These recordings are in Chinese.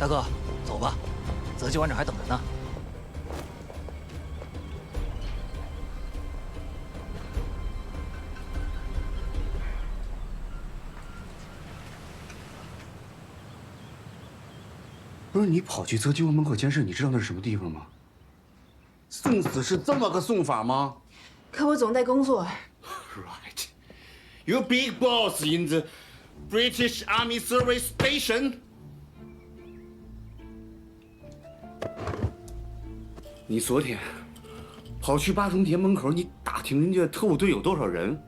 大哥，走吧，择机馆长还等着呢。不是你跑去择机馆门口监视，你知道那是什么地方吗？送死是这么个送法吗？可我总得工作。Right. You big boss in the British Army Service Station. 你昨天跑去八重田门口，你打听人家特务队有多少人？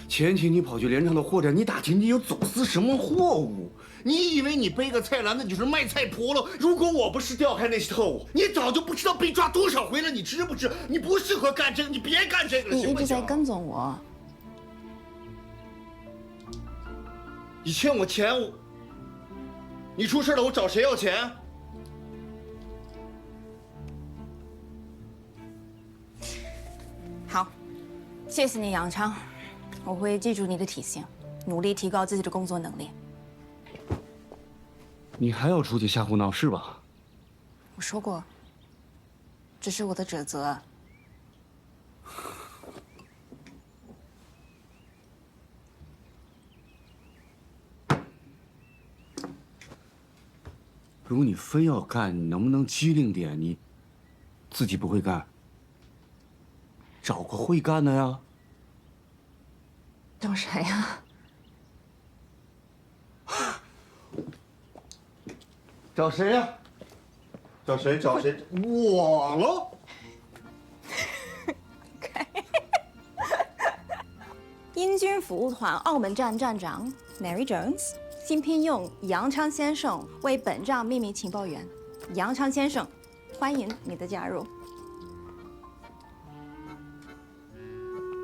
前天你跑去连城的货店，你打听人家有走私什么货物？你以为你背个菜篮子就是卖菜婆了？如果我不是调开那些特务，你早就不知道被抓多少回了，你知不知？你不适合干这个，你别干这个了，你行不行？一直在跟踪我。你欠我钱，你出事了，我找谁要钱？好，谢谢你，杨昌，我会记住你的提醒，努力提高自己的工作能力。你还要出去瞎胡闹是吧？我说过，这是我的职责。如果你非要干，你能不能机灵点？你自己不会干，找个会干的呀。找谁呀？找谁呀？找谁？找谁？我喽！英军服务团澳门站站长 Mary Jones 新聘用杨昌先生为本站秘密情报员。杨昌先生，欢迎你的加入。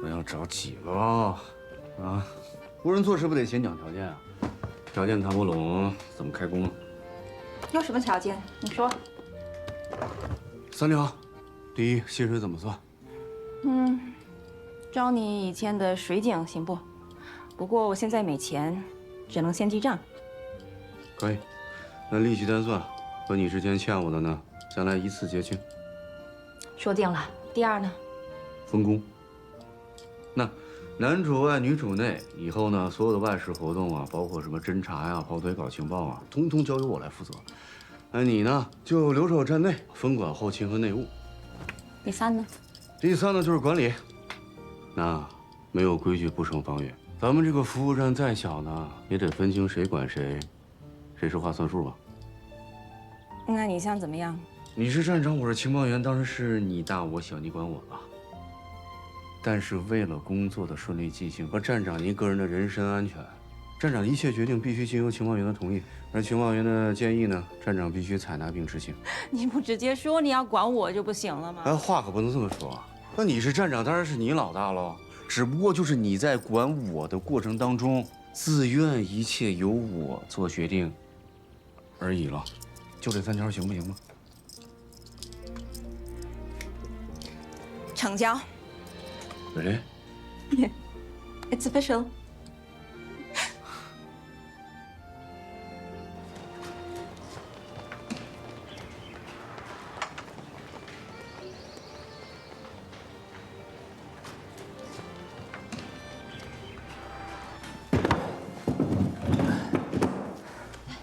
我要找几个啊？无人做事不得先讲条件啊？条件谈不拢，怎么开工啊？有什么条件？你说。三条，第一，薪水怎么算？照你以前的水井行不？不过我现在没钱，只能先记账。可以，那利息单算，和你之前欠我的呢，将来一次结清。说定了。第二呢？分工。那男主外女主内，以后呢，所有的外事活动啊，包括什么侦查呀、跑腿搞情报啊，通通交由我来负责。那你呢，就留守站内，分管后勤和内务。第三呢？第三呢，就是管理。那没有规矩不成方圆。咱们这个服务站再小呢，也得分清谁管谁，谁说话算数吧。那你想怎么样？你是站长，我是情报员，当然是你大我小，你管我吧。但是为了工作的顺利进行和站长您个人的人身安全，站长的一切决定必须经由情报员的同意，而情报员的建议呢，站长必须采纳并执行。你不直接说你要管我就不行了吗？哎，话可不能这么说。那你是站长，当然是你老大喽。只不过就是你在管我的过程当中，自愿一切由我做决定而已了。就这三条行不行吗？成交。Really? Yeah, it's official.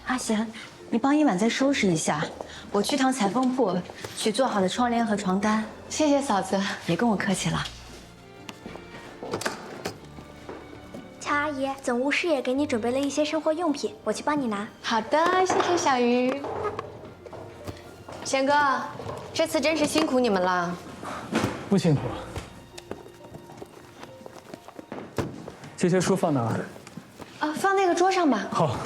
阿贤，你帮一晚再收拾一下，我去趟裁缝铺取做好的窗帘和床单。谢谢嫂子，别跟我客气了。乔阿姨，总务室也给你准备了一些生活用品，我去帮你拿。好的，谢谢小鱼。贤哥，这次真是辛苦你们了。不辛苦。这些书放哪儿？啊，放那个桌上吧。好。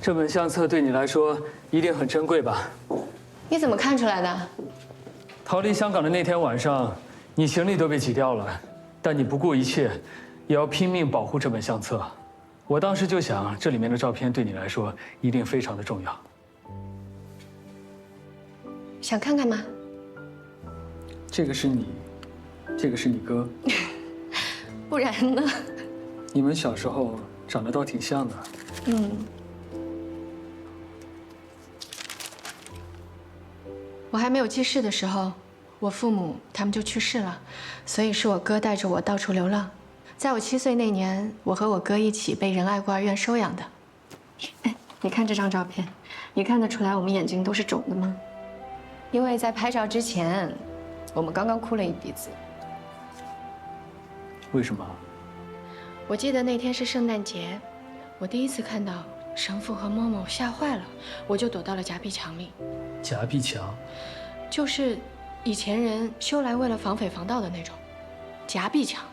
这本相册对你来说一定很珍贵吧？你怎么看出来的？逃离香港的那天晚上，你行李都被挤掉了，但你不顾一切，也要拼命保护这本相册。我当时就想，这里面的照片对你来说一定非常的重要。想看看吗？这个是你，这个是你哥，不然呢？你们小时候长得倒挺像的。嗯。我还没有记事的时候，我父母他们就去世了，所以是我哥带着我到处流浪。在我7岁那年，我和我哥一起被仁爱孤儿院收养的。哎，你看这张照片，你看得出来我们眼睛都是肿的吗？因为在拍照之前，我们刚刚哭了一鼻子。为什么？我记得那天是圣诞节，我第一次看到神父和嬷嬷，吓坏了，我就躲到了夹壁墙里。夹壁墙，就是以前人修来为了防匪防盗的那种夹壁墙。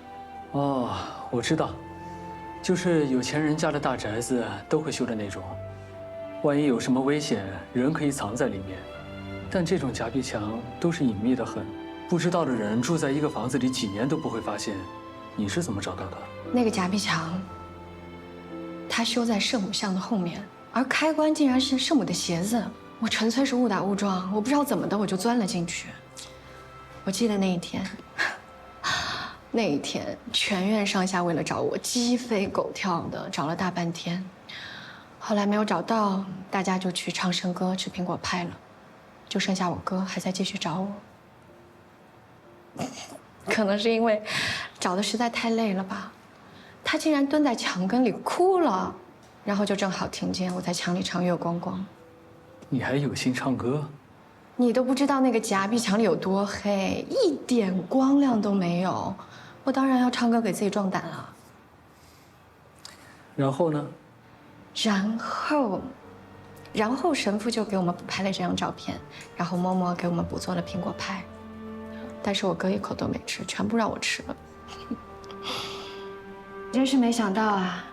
哦，我知道，就是有钱人家的大宅子都会修的那种，万一有什么危险，人可以藏在里面。但这种夹壁墙都是隐秘的很，不知道的人住在一个房子里几年都不会发现。你是怎么找到的？那个夹壁墙，它修在圣母像的后面，而开关竟然是圣母的鞋子。我纯粹是误打误撞，我不知道怎么的我就钻了进去。我记得那一天，那一天全院上下为了找我鸡飞狗跳的，找了大半天。后来没有找到，大家就去唱圣歌、吃苹果派了，就剩下我哥还在继续找我。可能是因为找的实在太累了吧，他竟然蹲在墙根里哭了，然后就正好听见我在墙里唱《月光光》。你还有心唱歌？你都不知道那个夹壁墙里有多黑，一点光亮都没有。我当然要唱歌给自己壮胆啊。然后呢？然后神父就给我们补拍了这张照片，然后嬷嬷给我们补做了苹果派，但是我哥一口都没吃，全部让我吃了。真是没想到啊！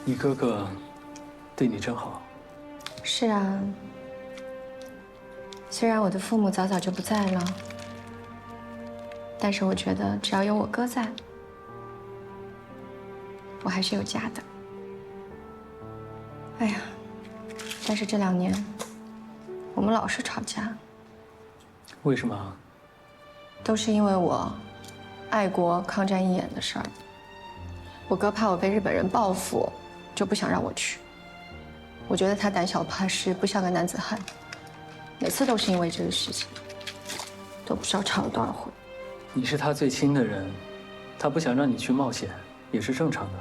你哥哥对你真好。是啊，虽然我的父母早早就不在了，但是我觉得只要有我哥在，我还是有家的。哎呀，但是这2年，我们老是吵架。为什么？都是因为我爱国抗战义演的事儿。我哥怕我被日本人报复，就不想让我去。我觉得他胆小怕事，不像个男子汉。每次都是因为这个事情，都不知道吵了多少回。你是他最亲的人，他不想让你去冒险，也是正常的。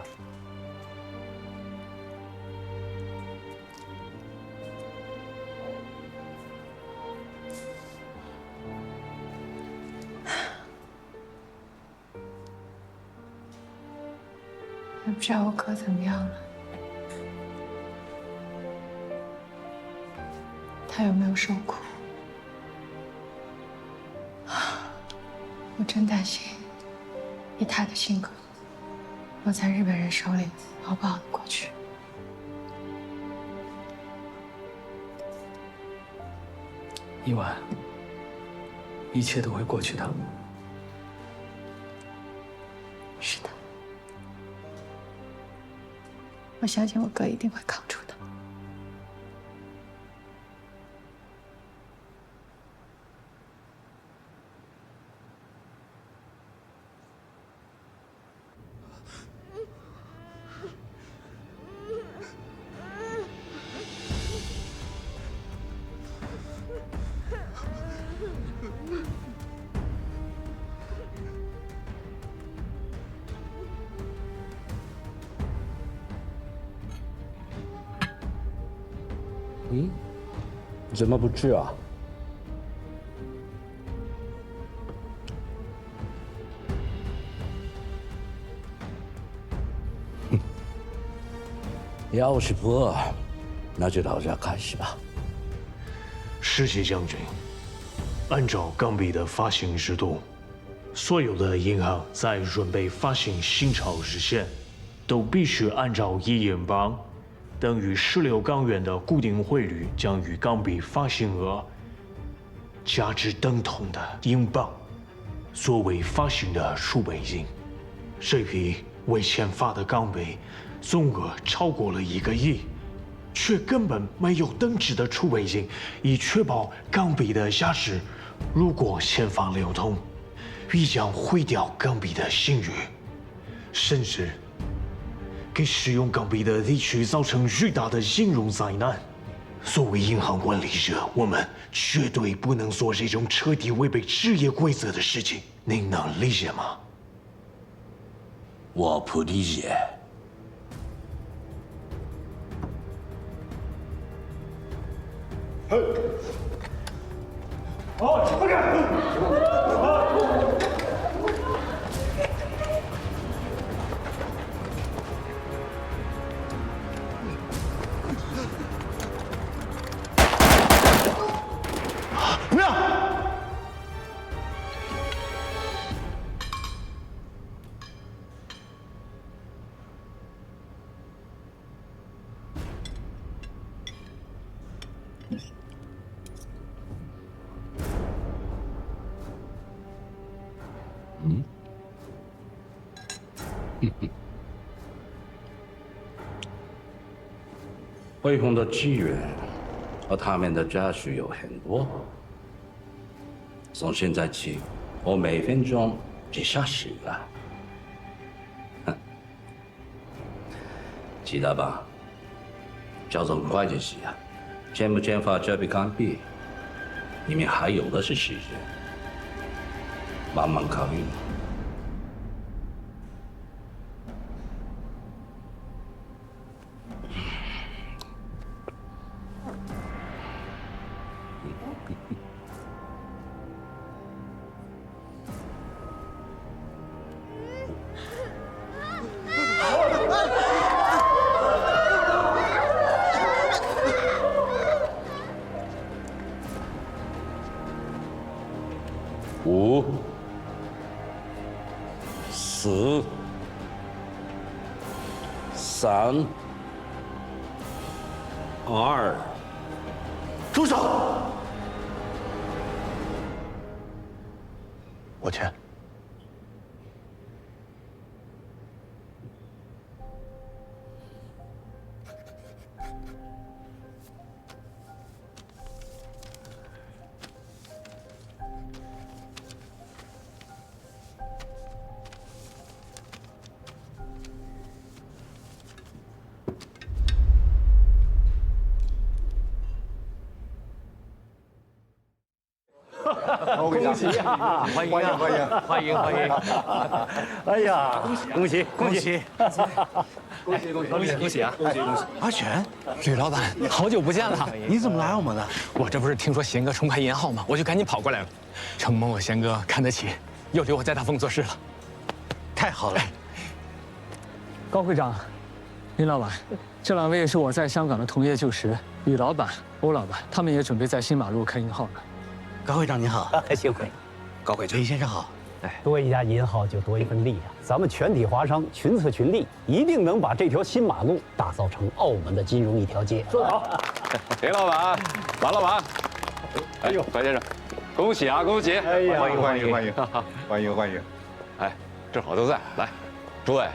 也不知道我哥怎么样了，他有没有受苦？我真担心，以他的性格，落在日本人手里，熬不熬得过去？伊婉，一切都会过去的。是的。我相信我哥一定会扛住的。嗯，怎么不吃啊？哼，要是不饿，那就到这开始吧。世袭将军，按照钢笔的发行制度，所有的银行在准备发行新钞之前，都必须按照1英镑等于16港元的固定汇率，将与钢笔发行额价值等同的英镑作为发行的储备金。这批未签发的钢币总额超过了1个亿，却根本没有登记的储备金，以确保钢币的价值。如果签发流通，必将毁掉钢币的信誉，甚至给使用钢币的地区造成巨大的金融灾难。作为银行管理者，我们绝对不能做这种彻底违背职业规则的事情。您能理解吗？我不理解。不要！恢宏的机缘和他们的家属有很多。从现在起，我每分钟只下10个。哼，记得吧？交通快就行啊！签不签发这笔钢币，你们还有的是时间，慢慢考虑。5、4、3、2，住手！我签。恭喜啊！欢迎啊！欢迎！哎呀，恭喜！恭喜啊！阿全，吕老板，好久不见了！你怎么来我们了？我这不是听说贤哥重开银号吗？我就赶紧跑过来了。承蒙我贤哥看得起，又留我在大丰做事了。太好了！高会长，林老板，这2位是我在香港的同业旧识，吕老板、欧老板，他们也准备在新马路开银号呢。高会长您好，幸会。高会长，李先生好。多一家银号就多一份力量，咱们全体华商群策群力，一定能把这条新马路打造成澳门的金融一条街。说得好，林老板、马老板，哎呦，白先生，恭喜啊，恭喜！哎呀，欢迎！哎，正好都在，来，诸位，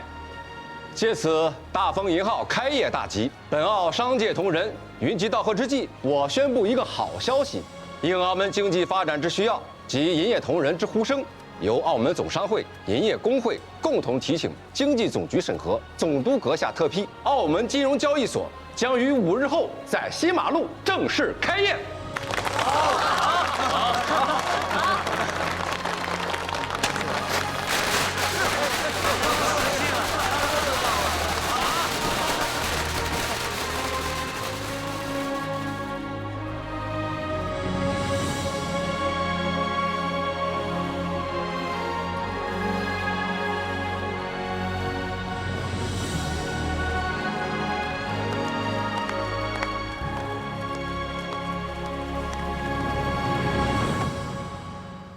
借此大丰银号开业大吉，本澳商界同仁云集道合之际，我宣布一个好消息：应澳门经济发展之需要及营业同仁之呼声。由澳门总商会、营业工会共同提请经济总局审核，总督阁下特批，澳门金融交易所将于5日后在新马路正式开业。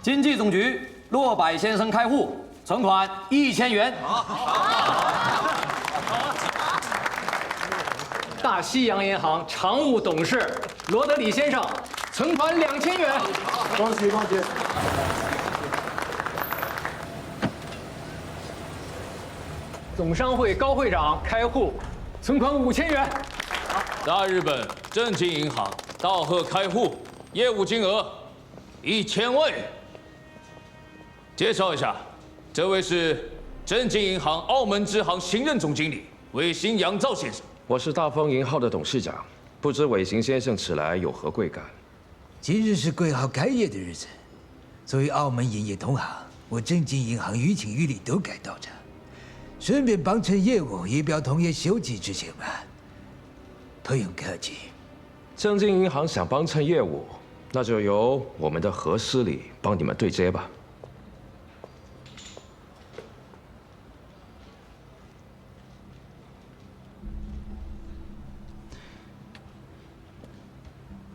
经济总局骆柏先生开户，存款1000元。大西洋银行常务董事罗德里先生，存款2000元。恭喜恭喜！总商会高会长开户，存款5000元。大日本正经银行道贺开户，业务金额1000万元。介绍一下，这位是正经银行澳门支行新任总经理尾行杨照先生。我是大丰银号的董事长，不知尾行先生此来有何贵干？今日是贵号开业的日子，作为澳门营业同行，我正经银行于情于理都该到场，顺便帮衬业务，以表同业休集之情嘛。不用客气。正经银行想帮衬业务，那就由我们的何司理帮你们对接吧。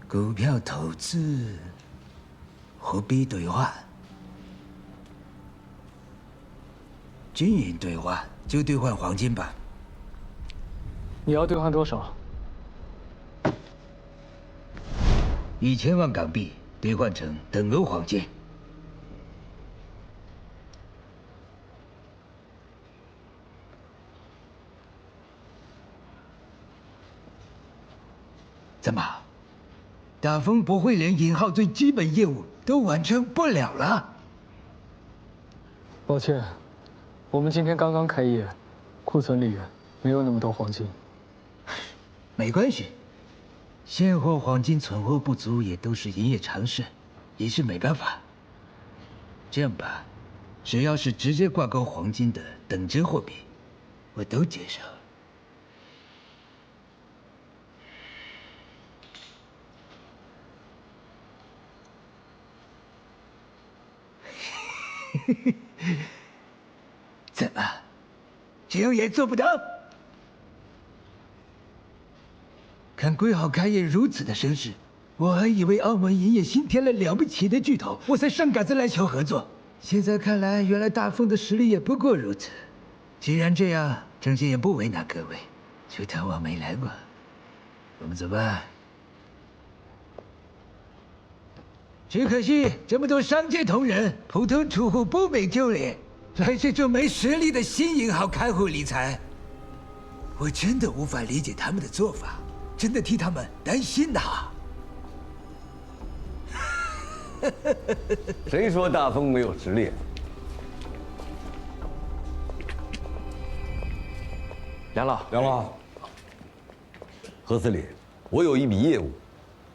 股票投资，货币兑换，金银兑换就兑换黄金吧。你要兑换多少？1000万港币兑换成等额黄金。怎么？大丰不会连银号最基本业务都完成不了了？抱歉，我们今天刚刚开业，库存里没有那么多黄金。没关系，现货黄金存货不足也都是营业常事，也是没办法。这样吧，只要是直接挂钩黄金的等值货币，我都接受。怎么，这样也做不到？看贵号开业如此的声势，我还以为澳门营业新添了了不起的巨头，我才上杆子来求合作。现在看来，原来大丰的实力也不过如此。既然这样，郑先也不为难各位，就当我没来过。我们走吧。只可惜这么多商界同仁，普通储户不明就里，来这种没实力的新银行开户理财，我真的无法理解他们的做法，真的替他们担心呐。谁说大丰没有实力？杨老，何司理，我有一笔业务，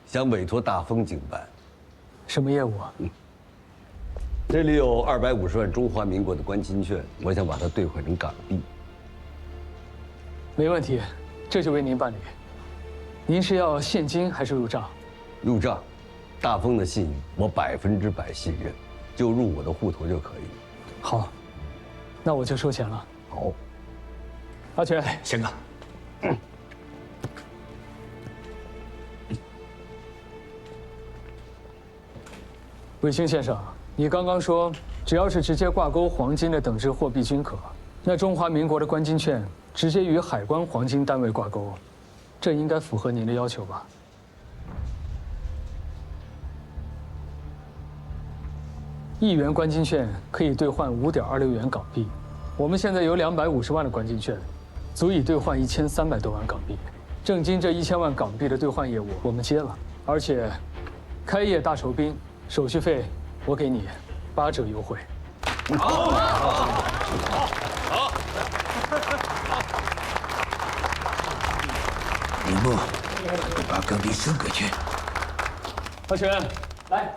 想委托大丰经办。什么业务啊？这里有250万中华民国的关金券，我想把它兑换成港币。没问题，这就为您办理。您是要现金还是入账？入账。大丰的信誉我100%信任，就入我的户头就可以。好，那我就收钱了。好。阿全，贤哥。卫星先生，你刚刚说，只要是直接挂钩黄金的等值货币均可，那中华民国的关金券直接与海关黄金单位挂钩，这应该符合您的要求吧？1元关金券可以兑换5.26元港币，我们现在有250万的关金券，足以兑换1300多万港币。正金这1000万港币的兑换业务我们接了，而且开业大酬宾。手续费我给你8折优惠。好，铃木，把港币送过去。阿全，来。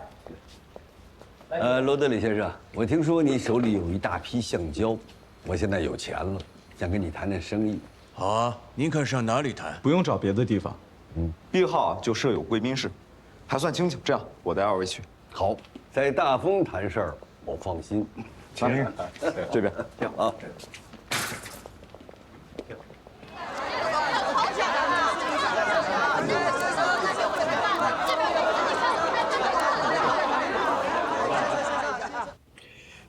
罗德里先生，我听说你手里有一大批橡胶，我现在有钱了，想跟你谈谈生意。好啊，您看上哪里谈？不用找别的地方，1号就设有贵宾室，还算清楚。这样，我带2位去。好，在大丰谈事儿，我放心。哪边？这边。啊。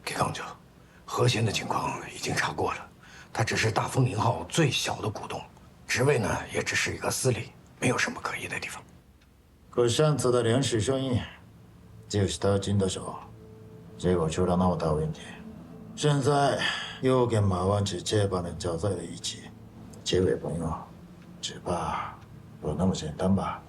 给港者，何贤的情况已经查过了，他只是大丰银号最小的股东，职位呢也只是一个司理，没有什么可疑的地方。可上次的连续生意。就是他经的手，结果出了那么大问题。现在又跟马王子接班人搅在了一起，结为朋友，只怕不那么简单吧？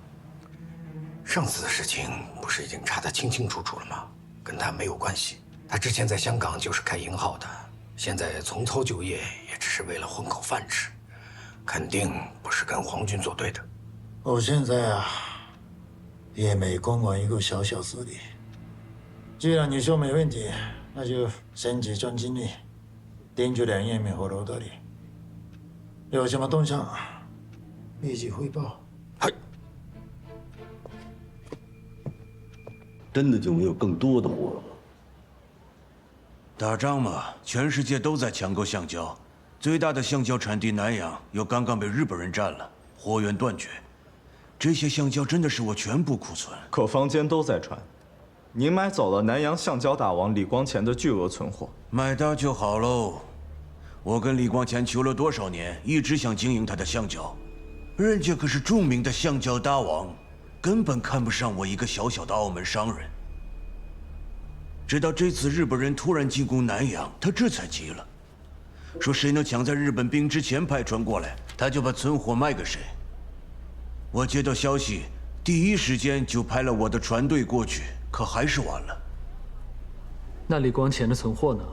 上次的事情不是已经查得清清楚楚了吗？跟他没有关系。他之前在香港就是开银号的，现在重操旧业也只是为了混口饭吃，肯定不是跟皇军作对的。我现在啊，也没管过一个小小势力。既然你说没问题，那就先集中精力，盯住两页面和楼道里，有什么动向，立即汇报。真的就没有更多的活了？打仗嘛，全世界都在抢购橡胶，最大的橡胶产地南洋又刚刚被日本人占了，货源断绝。这些橡胶真的是我全部库存。可坊间都在传，您买走了南洋橡胶大王李光前的巨额存货。买到就好喽。我跟李光前求了多少年，一直想经营他的橡胶，人家可是著名的橡胶大王。根本看不上我一个小小的澳门商人。直到这次日本人突然进攻南洋，他这才急了，说谁能抢在日本兵之前派船过来，他就把存货卖给谁。我接到消息，第一时间就派了我的船队过去，可还是晚了。那李光前的存货呢？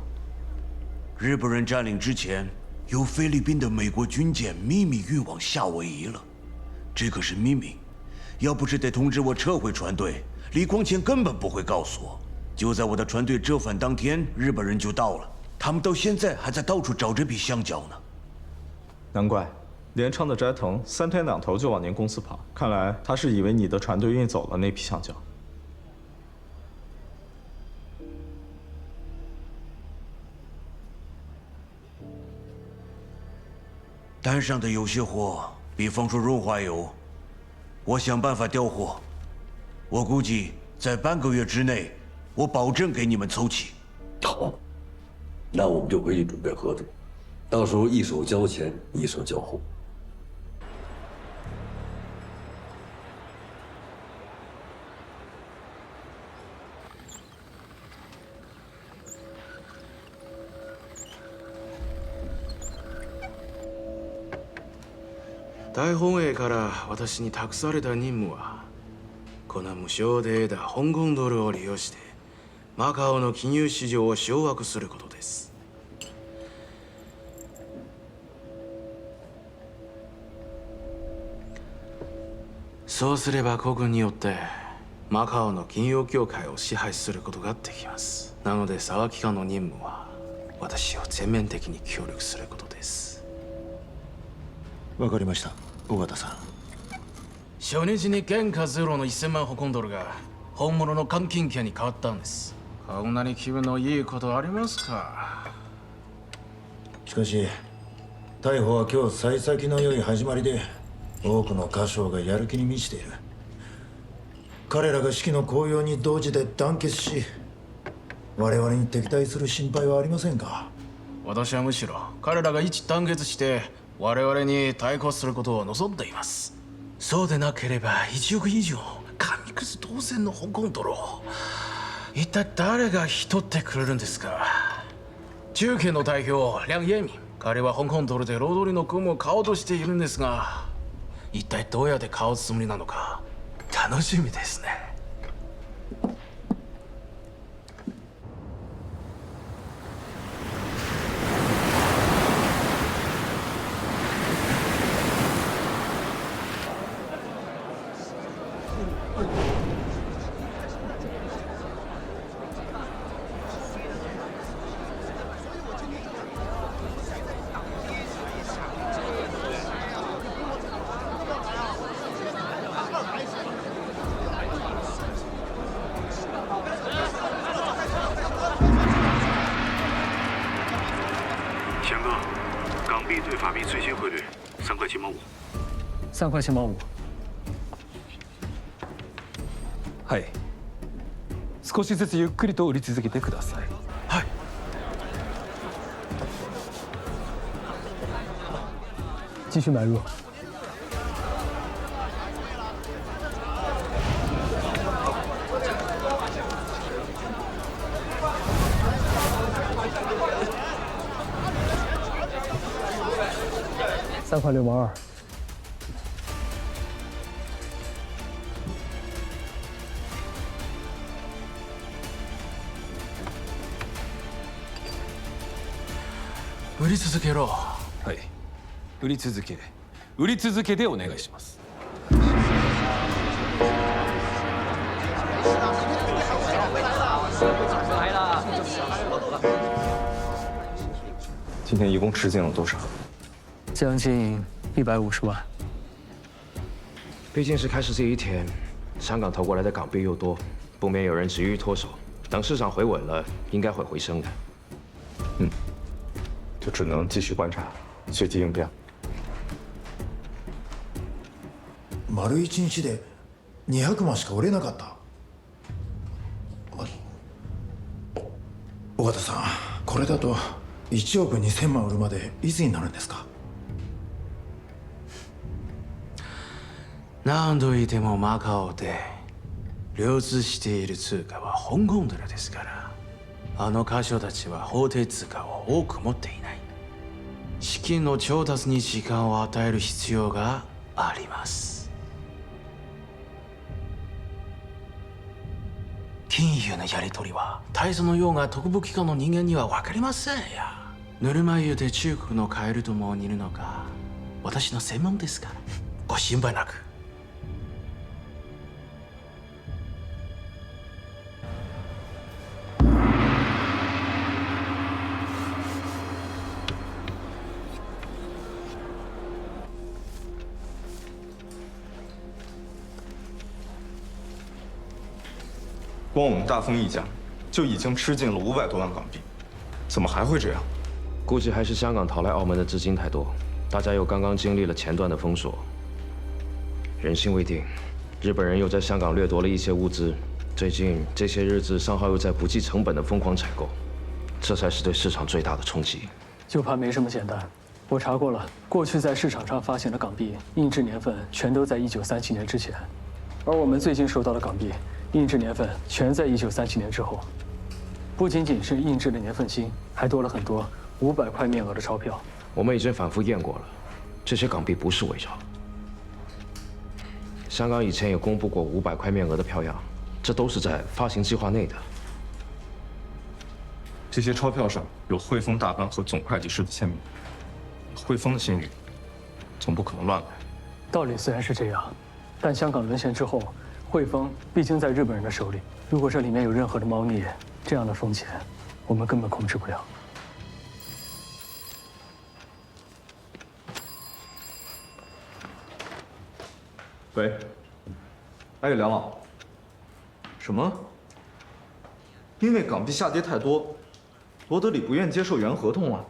日本人占领之前，由菲律宾的美国军舰秘密运往夏威夷了，这可是秘密。要不是得通知我撤回船队，李光前根本不会告诉我。就在我的船队折返当天，日本人就到了，他们到现在还在到处找这批橡胶呢。难怪，连昌的斋藤3天2头就往您公司跑，看来他是以为你的船队运走了那批橡胶。单上的有些货，比方说润滑油。我想办法调货，我估计在半个月之内，我保证给你们凑齐。好，那我们就回去准备合同，到时候一手交钱，一手交货。大本営から私に託された任務はこの無償で得た香港ドルを利用してマカオの金融市場を掌握することです。そうすれば国軍によってマカオの金融協会を支配することができます。なので沢機関の任務は私を全面的に協力することです。わかりました、尾形さん。初日に原価ゼロの1000万香港ドルが本物の換金券に変わったんです。こんなに気分のいいことありますか？しかし逮捕は今日幸先の良い始まりで、多くの家将がやる気に満ちている。彼らが士気の高揚に同時で団結し、我々に敵対する心配はありませんか？私はむしろ彼らが一致団結して我々に対抗することを望んでいます。そうでなければ1億以上紙くず当選の香港ドルを一体誰が引き取ってくれるんですか？中堅の代表梁彦民、彼は香港ドルで労働力の組を買おうとしているんですが、一体どうやって買うつもりなのか楽しみですね。贤哥，港币对法币最新汇率3块7毛5。3块7毛5。はい。少しずつゆっくりと売り続けてください。はい。继续买入。3块6毛2。売り続けろ。はい。売り続けでお願いします。今天一共吃进了多少？将近150万。毕竟是开市这一天，香港投过来的港币又多，不免有人急于脱手。等市场回稳了，应该会回升的。就只能继续观察，随机应变。丸1日で200万しか売れなかった。尾形さん、これだと1億2000万売るまでいつになるんですか？何度いてもマカオで流通している通貨は香港ドルですから、あの華商たちは法定通貨を多く持っていない。資金の調達に時間を与える必要があります。金融のやり取りは大佐のような特務機関の人間には分かりませんや。ぬるま湯で中国のカエルとも煮るのが私の専門ですから、ご心配なく。光我们大丰一家就已经吃进了500多万港币，怎么还会这样？估计还是香港逃来澳门的资金太多，大家又刚刚经历了前段的封锁，人心未定。日本人又在香港掠夺了一些物资，最近这些日子，商号又在不计成本的疯狂采购，这才是对市场最大的冲击。就怕没这么简单。我查过了，过去在市场上发行的港币印制年份全都在1937年之前，而我们最近收到的港币印制年份全在1937年之后。不仅仅是印制的年份新，还多了很多500块面额的钞票。我们已经反复验过了，这些港币不是伪造。香港以前也公布过500块面额的票样，这都是在发行计划内的。这些钞票上有汇丰大班和总会计师的签名，汇丰的信誉总不可能乱来。道理虽然是这样，但香港沦陷之后，汇丰毕竟在日本人的手里。如果这里面有任何的猫腻，这样的风险我们根本控制不了。喂，哎，梁老，什么？因为港币下跌太多，罗德里不愿接受原合同了。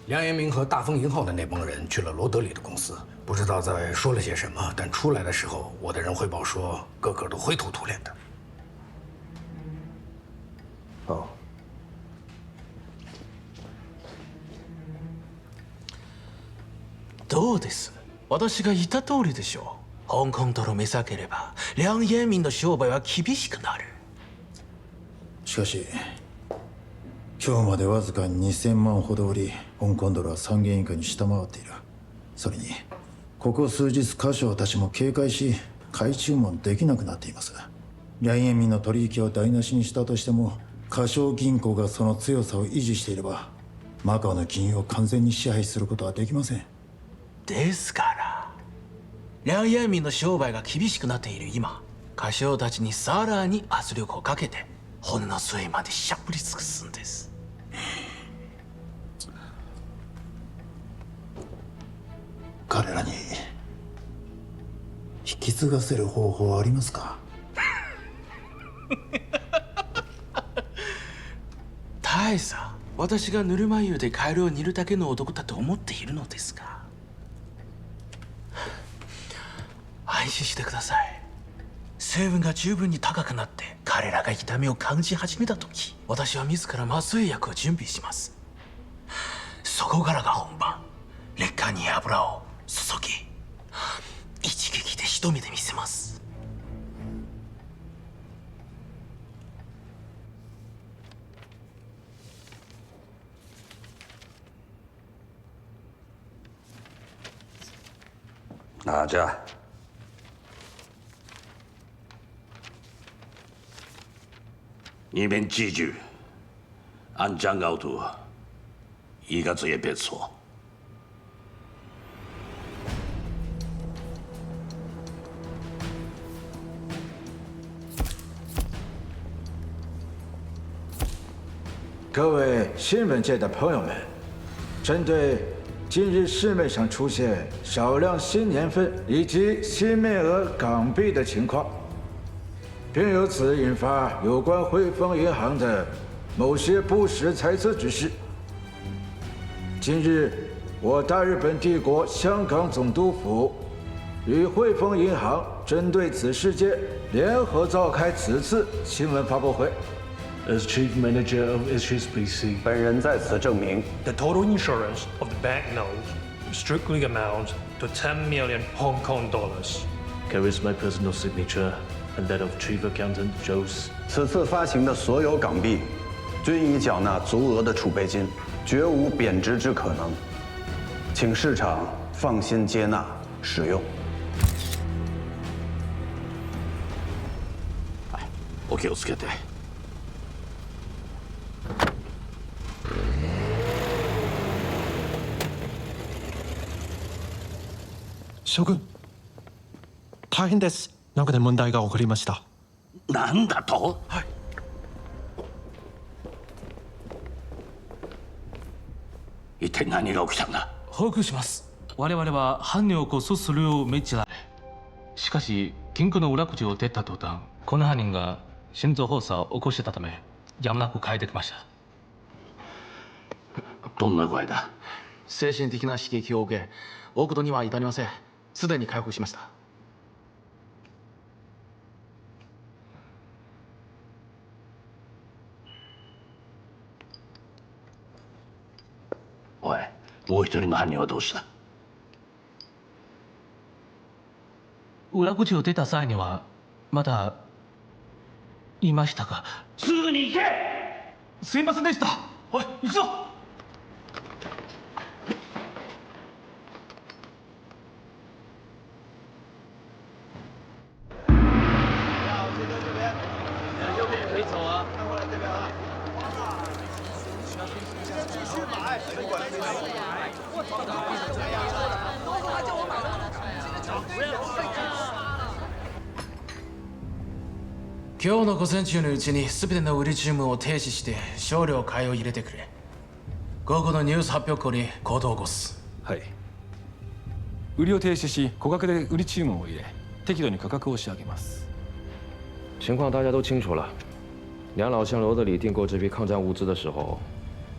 梁彦明和大丰银号的那帮人去了罗德里的公司，不知道在说了些什么，但出来的时候，我的人汇报说，个个都灰头土脸的。哦。どうです？私が言った通りでしょう。香港ドル目避ければ、梁彦明の商売は厳しくなる。しかし今日までわずか2000万ほど売り、香港ドルは3元以下に下回っている。それにここ数日華商たちも警戒し、買い注文できなくなっています。梁彦明の取引を台無しにしたとしても、華商銀行がその強さを維持していれば、マカオの金融を完全に支配することはできません。ですから梁彦明の商売が厳しくなっている今、華商たちにさらに圧力をかけて骨の末までしゃぶり尽くすんです。彼らに引き継がせる方法はありますか？大佐、私がぬるま湯でカエルを煮るだけの男だと思っているのですか？安心してください。成分が十分に高くなって彼らが痛みを感じ始めた時、私は自ら麻酔薬を準備します。そこからが本番。劣化に油を注ぎ、一撃で仕留めてみせます。拿着。你们记住，按章高度，一个字也别错。各位新闻界的朋友们，针对近日市面上出现少量新年份以及新面额港币的情况，并由此引发有关汇丰银行的某些不实猜测之事。近日，我大日本帝国香港总督府与汇丰银行针对此事件联合召开此次新闻发布会。As Chief Manager of HSBC, 本人在此证明 the total insurance of the banknotes strictly amount to 10 million Hong Kong dollars. Carries my personal signature and that of Chief Accountant Jose. 此次发行的所有港币，均已缴纳足额的储备金，绝无贬值之可能，请市场放心接纳使用。お気をつけて。将軍、大変です。中で問題が起こりました。なんだと？はい。一体何が起きたんだ？報告します。我々は犯人を起訴するよう命じられ、しかし金庫の裏口を出た途端、この犯人が心臓発作を起こしてたため、やむなく帰ってきました。どんな具合だ？精神的な刺激を受け、大事には至りません。すでに回復しました。おい、もう一人の犯人はどうした？裏口を出た際にはまだいましたが。すぐに行け！すいませんでした。おい、行くぞ！可以走啊。今日の午前中のうちに全ての売り注文を停止して少量買いを入れてくれ。午後のニュース発表後に行動を起こす。はい。売りを停止し、高額で売り注文を入れ、適度に価格を仕上げます。情况大家都清楚了。梁老向罗德里订购这批抗战物资的时候，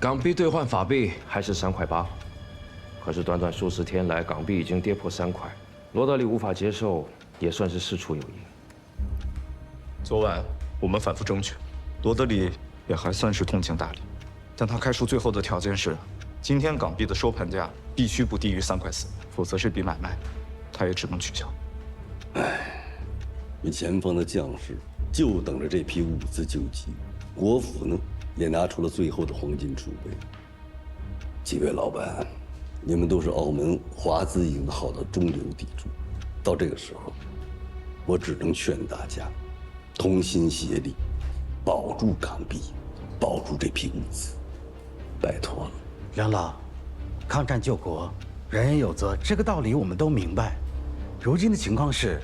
港币兑换法币还是3块8，可是短短数十天来，港币已经跌破3块，罗德里无法接受，也算是事出有因。昨晚我们反复争取，罗德里也还算是通情达理，但他开出最后的条件是，今天港币的收盘价必须不低于3块4，否则这笔买卖他也只能取消。唉，你前方的将士就等着这批物资救急，国府呢也拿出了最后的黄金储备。几位老板，你们都是澳门华资银号的中流砥柱，到这个时候，我只能劝大家同心协力，保住港币，保住这批物资，拜托了。梁老，抗战救国，人人有责，这个道理我们都明白。如今的情况是，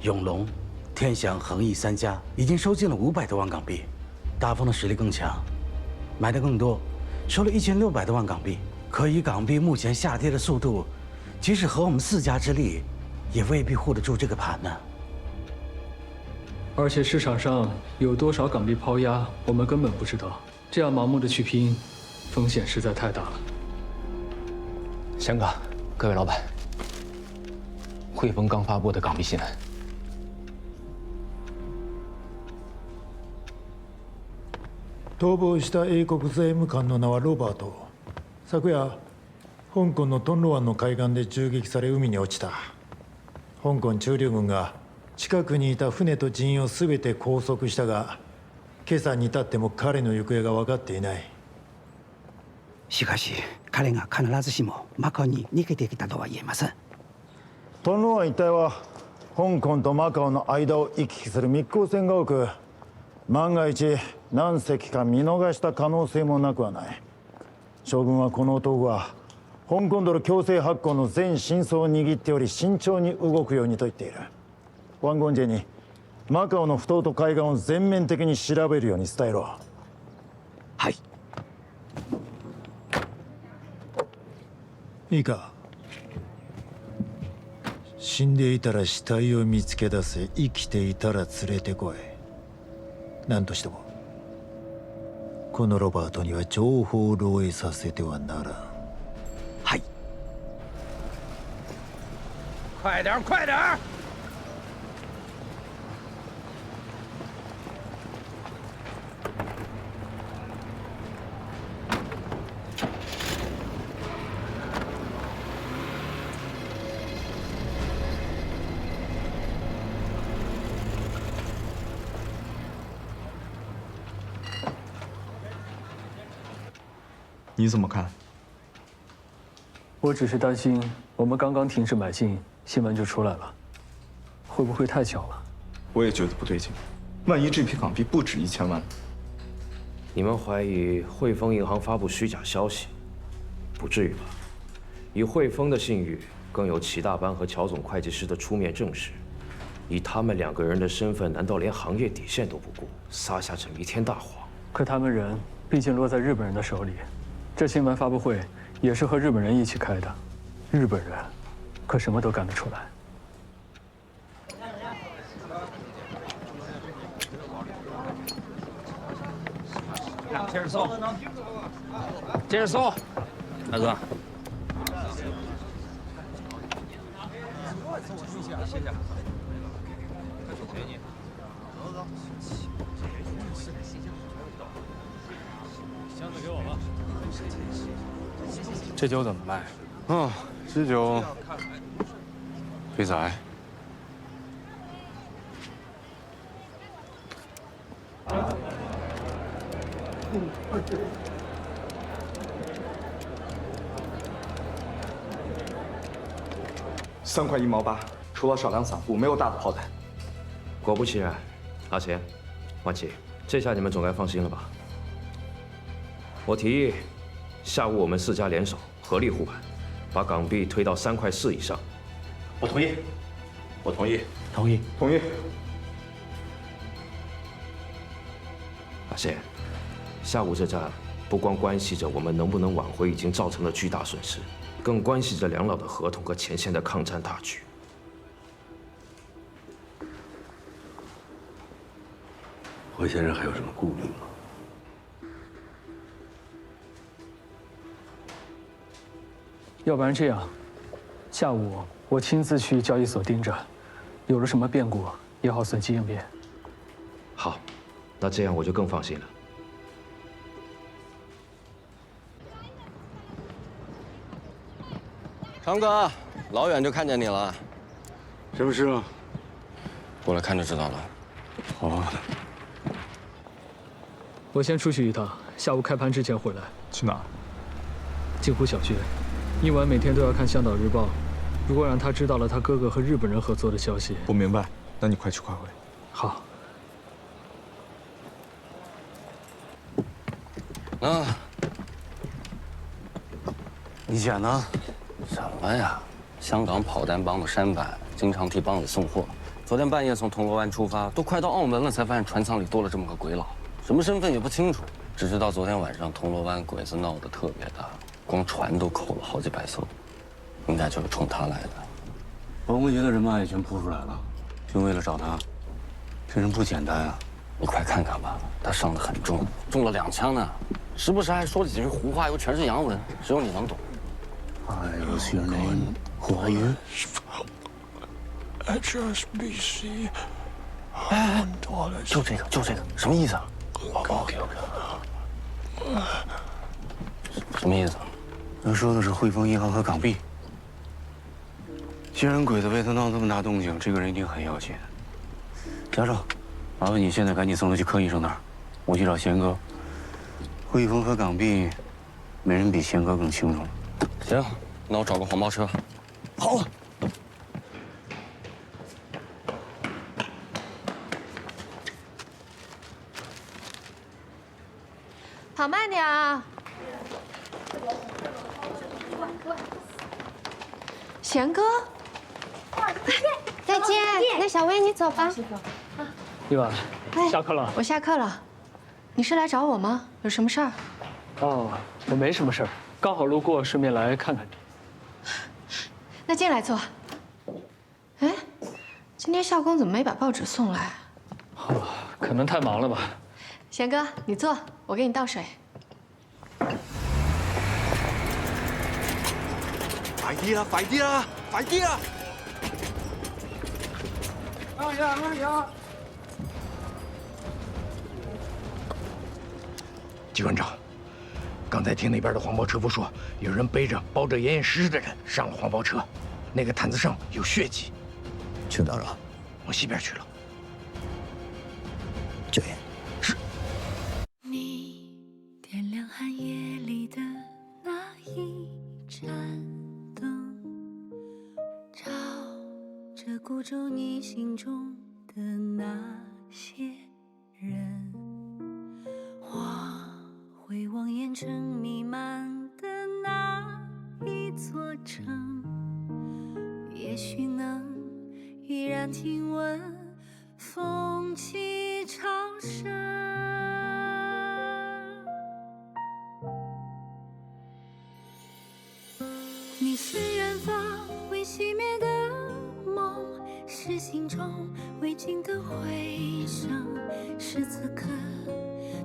永隆、天祥、恒益3家已经收进了500多万港币，大丰的实力更强，买的更多，收了1600多万港币。可以港币目前下跌的速度，即使合我们4家之力，也未必护得住这个盘呢。而且市场上有多少港币抛压，我们根本不知道。这样盲目的去拼，风险实在太大了。翔哥，各位老板，汇丰刚发布的港币新闻。逃亡した英国税務官の名はロバート。昨夜、香港のトンロ湾の海岸で銃撃され海に落ちた。香港駐留軍が近くにいた船と人員を全て拘束したが、今朝に至っても彼の行方が分かっていない。しかし彼が必ずしもマカオに逃げてきたとは言えません。トンロ湾一帯は香港とマカオの間を行き来する密航船が多く、万が一何隻か見逃した可能性もなくはない。将軍はこの男が香港ドル強制発行の全真相を握っており、慎重に動くようにと言っている。ワンゴンジェにマカオの不当と海岸を全面的に調べるように伝えろ。はい。いいか。死んでいたら死体を見つけ出せ、生きていたら連れてこい。何としてもこのロバートには情報を漏洩させてはならん。はい。快点，快点！你怎么看？我只是担心，我们刚刚停止买进，新闻就出来了，会不会太巧了？我也觉得不对劲，万一这批港币不止1000万？你们怀疑汇丰银行发布虚假消息？不至于吧？以汇丰的信誉，更有齐大班和乔总会计师的出面证实，以他们2个人的身份，难道连行业底线都不顾，撒下这弥天大谎？可他们人毕竟落在日本人的手里，这新闻发布会也是和日本人一起开的，日本人可什么都干得出来。接着搜，接着搜，大哥。箱子给我吧。这酒怎么卖？啊，这酒肥仔。3块1毛8，除了少量散户，没有大的炮弹。果不其然，阿贤、万琪，这下你们总该放心了吧？我提议，下午我们4家联手，合力护盘，把港币推到3块4以上。我同意，我同意，同意，同意。阿贤，下午这战不光关系着我们能不能挽回已经造成的巨大损失，更关系着两老的合同和前线的抗战大局。霍先生还有什么顾虑吗？要不然这样，下午我亲自去交易所盯着，有了什么变故也好随机应变。好，那这样我就更放心了。长哥，老远就看见你了，什么事啊？过来看就知道了。好啊。我先出去一趟，下午开盘之前回来。去哪儿？静湖小学，一晚每天都要看《香岛日报》，如果让他知道了他哥哥和日本人合作的消息，我明白。那你快去快回。好。啊，你姐呢？什么呀？香港跑单帮的山板，经常替帮里送货。昨天半夜从铜锣湾出发，都快到澳门了，才发现船舱里多了这么个鬼佬，什么身份也不清楚。只知道昨天晚上铜锣湾鬼子闹得特别大，光船都扣了好几百艘，应该就是冲他来的。王国杰的人马已经扑出来了，就为了找他。这人不简单啊！你快看看吧，他伤得很重，中了2枪呢，时不时还说几句胡话，又全是洋文，只有你能懂。What's your name? Who are you? HSBC。就这个，什么意思啊 ？OK。什么意思？他说的是汇丰银行和港币。既然鬼子为他闹这么大动静，这个人一定很要紧。家长，麻烦你现在赶紧送他去柯医生那儿，我去找贤哥。汇丰和港币，没人比贤哥更清楚了。行，那我找个黄包车。好。跑慢点啊！贤哥，再见。那小薇，你走吧。丽婉，下课了。我下课了。你是来找我吗？有什么事儿？哦，我没什么事儿，刚好路过，顺便来看看你。那进来坐。哎，今天校工怎么没把报纸送来？哦，可能太忙了吧。贤哥，你坐，我给你倒水。快啲啦！快啲啦！快啲啦！机关长，刚才听那边的黄包车夫说，有人背着包着严严实实的人上了黄包车，那个毯子上有血迹。去哪儿了？往西边去了。救援。是。你点亮寒夜里的那一盏灯，照着孤舟你心中的那些人。我会望烟尘弥漫的那一座城，也许能依然听闻风起潮生。你是远方未熄灭的梦，是心中未尽的回声，是此刻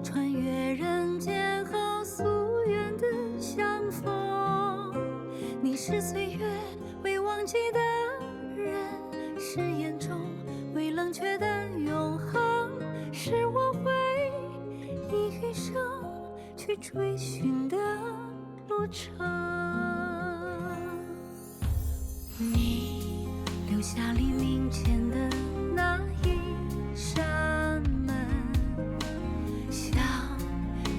穿越人间后夙愿的相逢。你是岁月未忘记的人，是眼中未冷却的永恒，是我会以余生去追寻的路程。你留下黎明前的那一扇门，像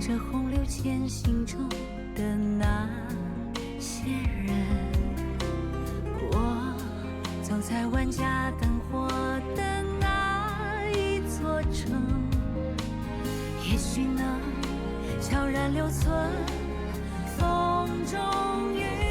这洪流前行中的那些人。我走在万家灯火的那一座城，也许能悄然留存风中雨。